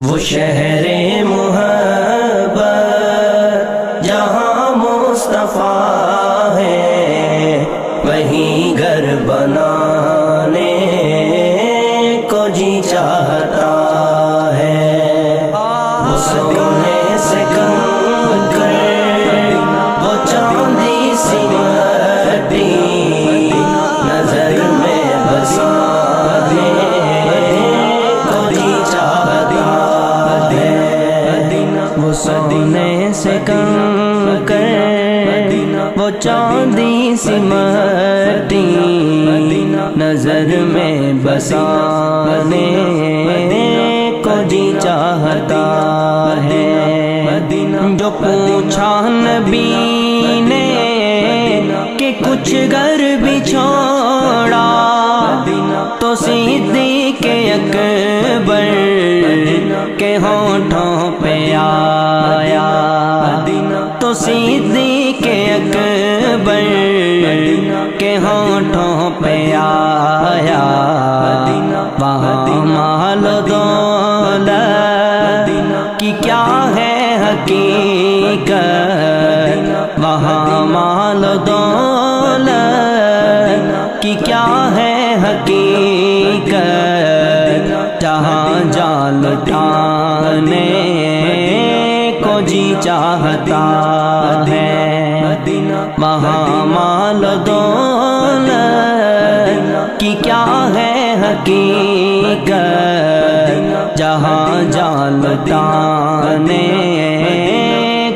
وہ شہر محبت جہاں مصطفیٰ ہے، وہیں گھر بنانے کو جی چاہتا ہے۔ وہ سونے سے کم کر وہ چاندی سی مٹی نظر میں بسانے کو جی چاہتا ہے۔ وہ سونے سے کم کر وہ چاندی سی مٹی نظر میں بسانے کو جی چاہتا ہے۔ جو پوچھا نبی نے کہ کچھ گھر بھی چھوڑا، تو صدیق اکبر کے ہونٹوں پہ آیا، تو صدیق اکبر کے ہونٹوں پہ آیا۔ وہاں مال و دولت کی کیا ہے حقیقت، وہاں مال و دولت کی کیا ہے حقیقت، جہاں جان لٹانے کو جی چاہتا ہے۔ وہاں مال و دولت کی کیا ہے حقیقت، جہاں جان لٹانے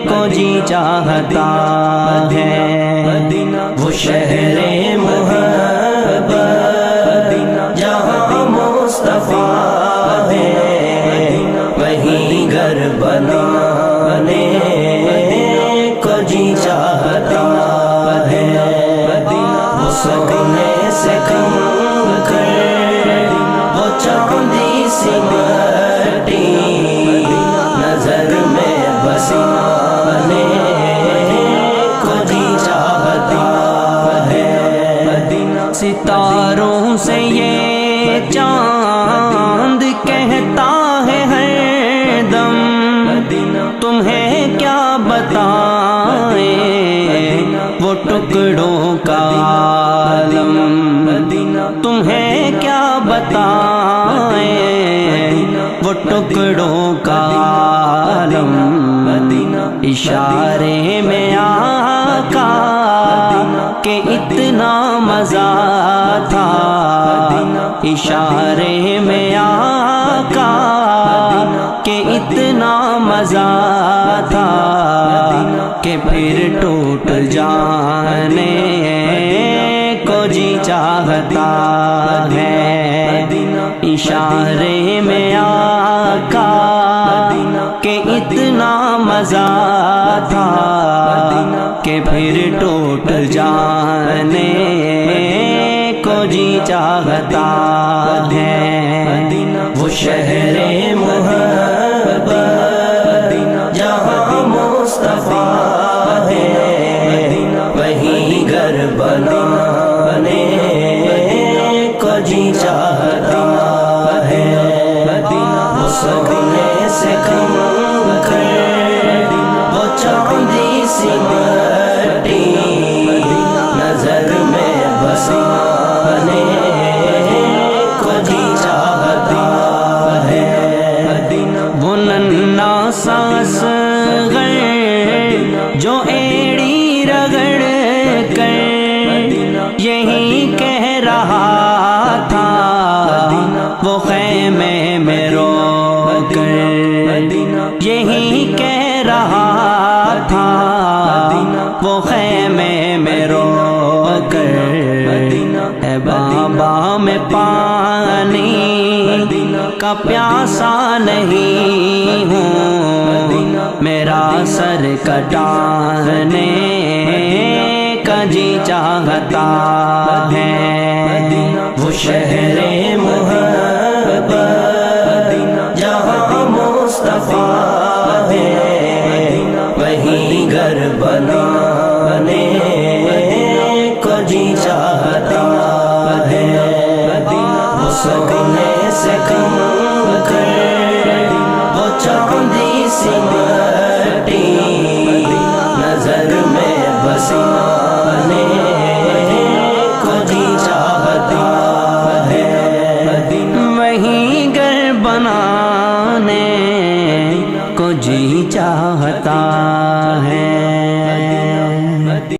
کو جی چاہتا ہے۔ وہ شہر محبت جہاں مصطفیٰ ہے، وہیں گھر بنانے کو جی چاہتا ہے۔ وہ سونے سے کم کر وہ چاندی سی مٹی نظر میں بسانے کو جی چاہتا ہے۔ ستاروں سے یہ چاند کہتا ہے ہر دم، تمہیں کیا بتائیں وہ ٹکڑوں کا عالم، تمہیں کیا بتائیں وہ ٹکڑوں کا عالم۔ اشارے میں آقا کہ اتنا مزہ تھا، اشارے میں آقا کہ اتنا مزہ تھا، کہ پھر ٹوٹ جانے کو جی چاہتا ہے۔ اشارے میں آقا کہ اتنا مزہ تھا، کہ پھر ٹوٹ جانے کو جی چاہتا ہے۔ وہ شہر محبت جہاں مصطفیٰ ہے، وہیں گھر بنانے کو جی چاہتا ہے۔ وہ سونے سے کم کر وہ چاندی سی مٹی نظر میں بسانے کو جی چاہتا ہے۔ وہ ننھا سا اصغر جو ایڑی رگڑ کر یہی کہہ رہا تھا، وہ خیمے میں رو کر یہی کہہ رہا تھا، وہ خیمے میں رو کر اے بابا میں پانی کا پیاسا نہیں ہوں، میرا سر کٹانے کا جی چاہتا ہے۔ وہ شہر محبت جہاں مصطفیٰ ہے، وہیں گھر بنانے کو جی چاہتا ہے۔ وہ سونے سے کم کر وہ کو جی چاہتا